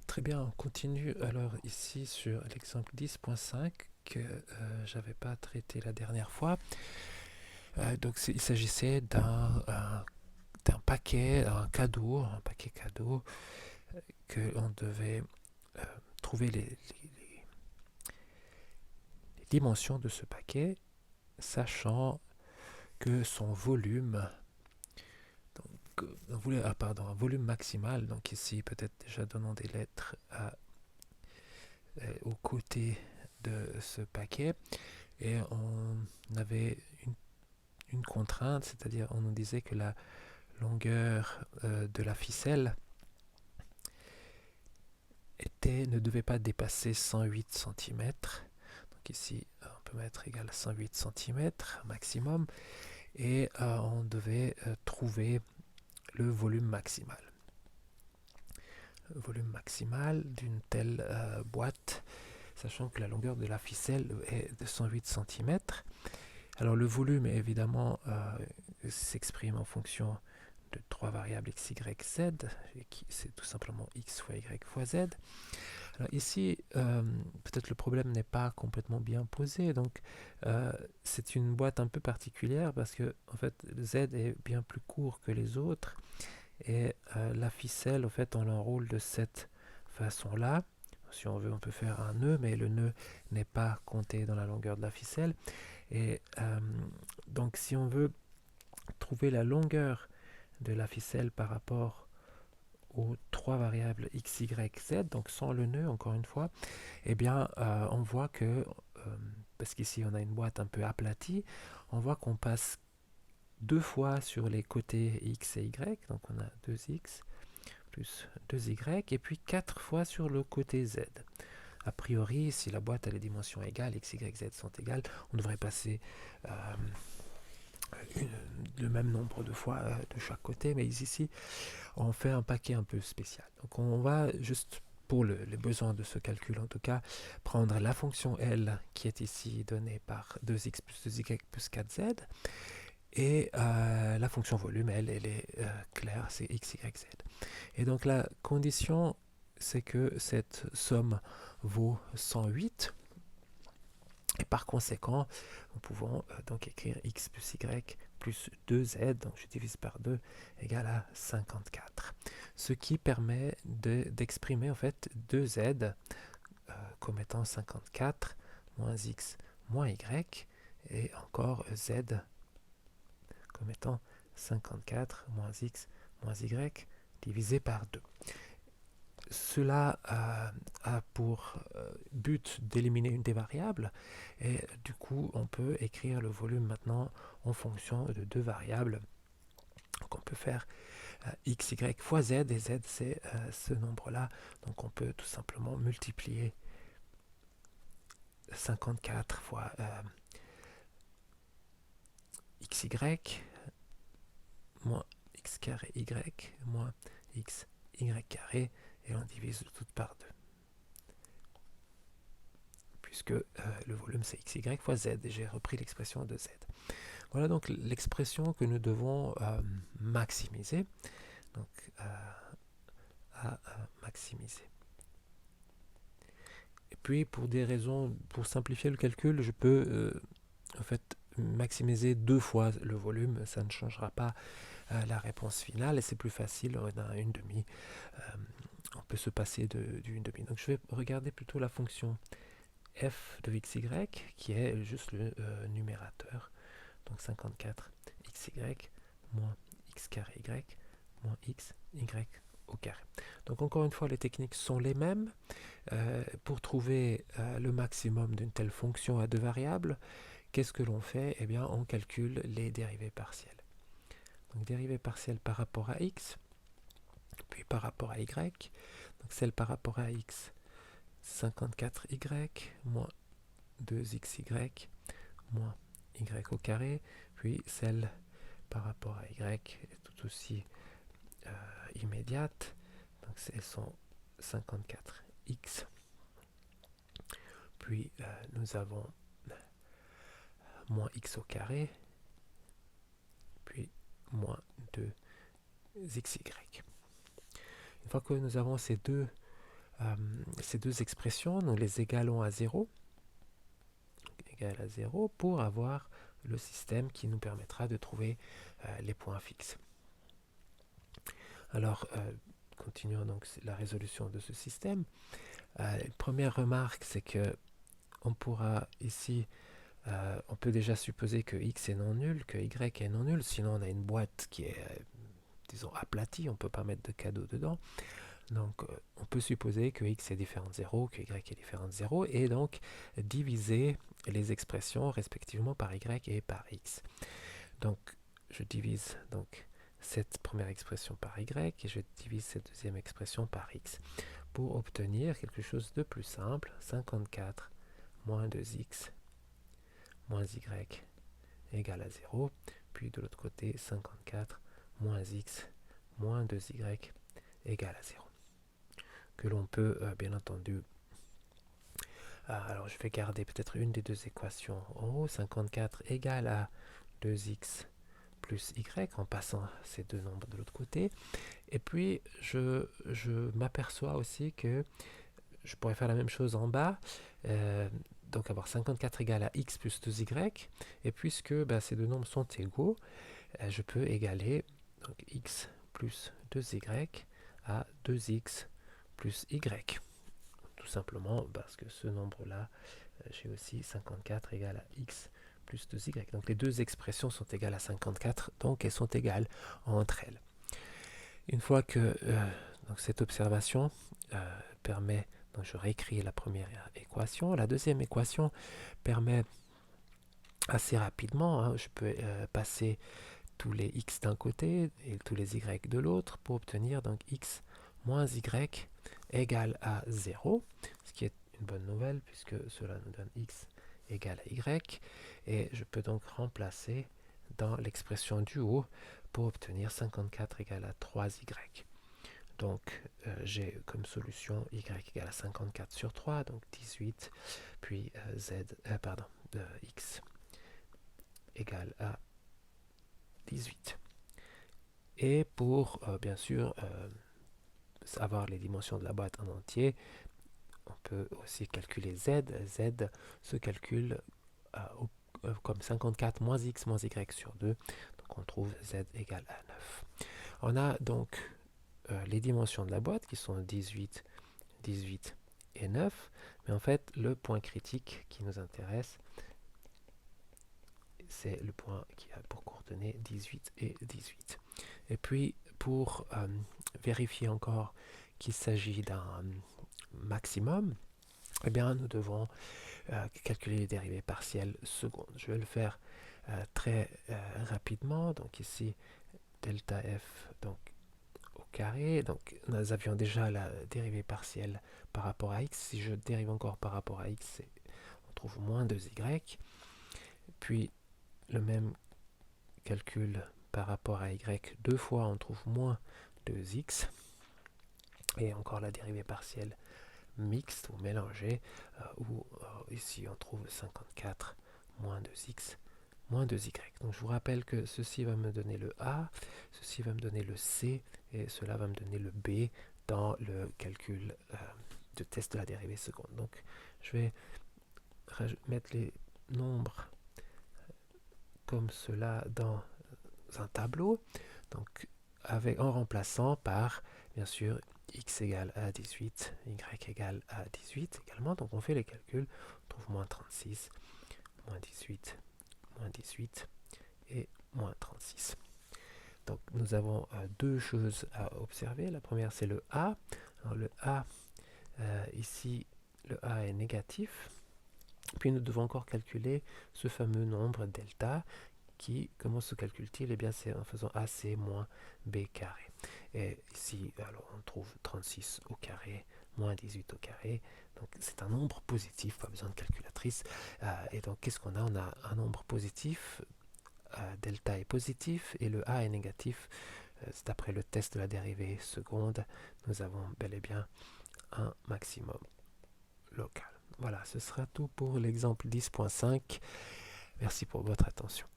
Très bien, on continue alors ici sur l'exemple 10.5 que j'avais pas traité la dernière fois. Il s'agissait d'un paquet, un paquet cadeau que on devait euh, trouver les dimensions de ce paquet, sachant que son volume, on voulait, un volume maximal, donc ici peut-être déjà donnons des lettres aux côtés de ce paquet, et on avait une contrainte, c'est-à-dire on nous disait que la longueur de la ficelle ne devait pas dépasser 108 cm. Donc ici, on peut mettre égal à 108 cm maximum. Et on devait trouver le volume maximal. Le volume maximal d'une telle boîte, sachant que la longueur de la ficelle est de 108 cm. Alors le volume, évidemment, s'exprime en fonction de trois variables x, y, z, c'est tout simplement x fois y fois z. Alors ici, peut-être le problème n'est pas complètement bien posé, donc c'est une boîte un peu particulière parce que en fait z est bien plus court que les autres et la ficelle, en fait, on l'enroule de cette façon-là. Si on veut, on peut faire un nœud, mais le nœud n'est pas compté dans la longueur de la ficelle. Et donc, si on veut trouver la longueur de la ficelle par rapport aux trois variables x, y, z, donc sans le nœud, encore une fois, eh bien, on voit que, parce qu'ici on a une boîte un peu aplatie, on voit qu'on passe deux fois sur les côtés x et y, donc on a 2x plus 2y, et puis quatre fois sur le côté z. A priori, si la boîte a les dimensions égales, x, y, z sont égales, on devrait passer le même nombre de fois de chaque côté, mais ici, on fait un paquet un peu spécial. Donc on va juste, pour les besoins de ce calcul en tout cas, prendre la fonction L qui est ici donnée par 2x plus 2y plus 4z, et la fonction volume, elle est claire, c'est x, y, z. Et donc la condition, c'est que cette somme vaut 108, et par conséquent, nous pouvons donc écrire x plus y plus 2z, donc je divise par 2, égale à 54. Ce qui permet d'exprimer en fait 2z comme étant 54 moins x moins y, et encore z comme étant 54 moins x moins y divisé par 2. Cela a pour but d'éliminer une des variables, et du coup on peut écrire le volume maintenant en fonction de deux variables. Donc on peut faire x, y fois z, et z c'est ce nombre-là, donc on peut tout simplement multiplier 54 fois xy moins x carré y moins x y carré, et on divise tout par 2. Puisque le volume c'est xy fois z, et j'ai repris l'expression de z. Voilà donc l'expression que nous devons maximiser. Donc à maximiser. Et puis pour des raisons, pour simplifier le calcul, je peux en fait maximiser deux fois le volume, ça ne changera pas la réponse finale, et c'est plus facile, on a une demi, on peut se passer d'une demi. Donc je vais regarder plutôt la fonction f de xy, qui est juste le numérateur, donc 54 xy moins x carré y moins x y au carré. Donc encore une fois, les techniques sont les mêmes. Pour trouver le maximum d'une telle fonction à deux variables, qu'est-ce que l'on fait? Eh bien, on calcule les dérivées partielles. Donc dérivée partielle par rapport à x, puis par rapport à y. Donc celle par rapport à x, 54y moins 2xy moins y au carré, puis celle par rapport à y est tout aussi immédiate, donc elles sont 54x, puis nous avons moins x au carré, puis moins 2xy. Une fois que nous avons ces deux ces deux expressions, nous les égalons à 0, pour avoir le système qui nous permettra de trouver les points fixes. Alors, continuons donc la résolution de ce système. Première remarque, c'est que on pourra ici, on peut déjà supposer que x est non nul, que y est non nul, sinon on a une boîte qui est, disons, aplatie, on ne peut pas mettre de cadeau dedans. Donc, on peut supposer que x est différent de 0, que y est différent de 0, et donc diviser les expressions respectivement par y et par x. Donc, je divise donc cette première expression par y et je divise cette deuxième expression par x pour obtenir quelque chose de plus simple, 54 moins 2x moins y égale à 0, puis de l'autre côté 54 moins x moins 2y égale à 0, que l'on peut bien entendu, alors je vais garder peut-être une des deux équations en haut, 54 égale à 2x plus y en passant ces deux nombres de l'autre côté, et puis je m'aperçois aussi que je pourrais faire la même chose en bas, donc avoir 54 égale à x plus 2y, et puisque ces deux nombres sont égaux, je peux égaler donc, x plus 2y à 2x plus y. Tout simplement parce que ce nombre-là, j'ai aussi 54 égale à x plus 2y. Donc les deux expressions sont égales à 54, donc elles sont égales entre elles. Une fois que donc cette observation permet, donc je réécris la première équation, la deuxième équation permet assez rapidement, je peux passer tous les x d'un côté et tous les y de l'autre pour obtenir donc x moins y égale à 0, ce qui est une bonne nouvelle puisque cela nous donne x égale à y, et je peux donc remplacer dans l'expression du haut pour obtenir 54 égale à 3y. Donc j'ai comme solution y égale à 54 sur 3, donc 18, puis x égale à 18. Et pour bien sûr avoir les dimensions de la boîte en entier, on peut aussi calculer z. Z se calcule comme 54 moins x moins y sur 2. Donc on trouve z égale à 9. On a donc les dimensions de la boîte qui sont 18, 18 et 9. Mais en fait, le point critique qui nous intéresse, c'est le point qui a pour coordonnées 18 et 18. Et puis, pour vérifier encore qu'il s'agit d'un maximum, eh bien, nous devons calculer les dérivées partielles secondes. Je vais le faire très rapidement. Donc ici, delta f donc, au carré. Donc nous avions déjà la dérivée partielle par rapport à x. Si je dérive encore par rapport à x, on trouve moins 2y. Puis le même calcul par rapport à y, deux fois on trouve moins 2x. Et encore la dérivée partielle mixte ou mélangée, où ici on trouve 54 moins 2x moins 2y. Donc je vous rappelle que ceci va me donner le A, ceci va me donner le C, et cela va me donner le B dans le calcul de test de la dérivée seconde. Donc je vais mettre les nombres comme cela dans un tableau, donc en remplaçant par, bien sûr, x égale à 18, y égale à 18 également. Donc on fait les calculs, on trouve moins 36, moins 18, moins 18 et moins 36. Donc nous avons deux choses à observer. La première, c'est le A. Alors le A, ici, le A est négatif. Puis nous devons encore calculer ce fameux nombre delta qui, comment se calcule-t-il? Eh bien, c'est en faisant AC moins B carré. Et ici, alors, on trouve 36 au carré, moins 18 au carré. Donc, c'est un nombre positif, pas besoin de calculatrice. Et donc, qu'est-ce qu'on a? On a un nombre positif, delta est positif, et le A est négatif. C'est après le test de la dérivée seconde. Nous avons bel et bien un maximum local. Voilà, ce sera tout pour l'exemple 10.5. Merci pour votre attention.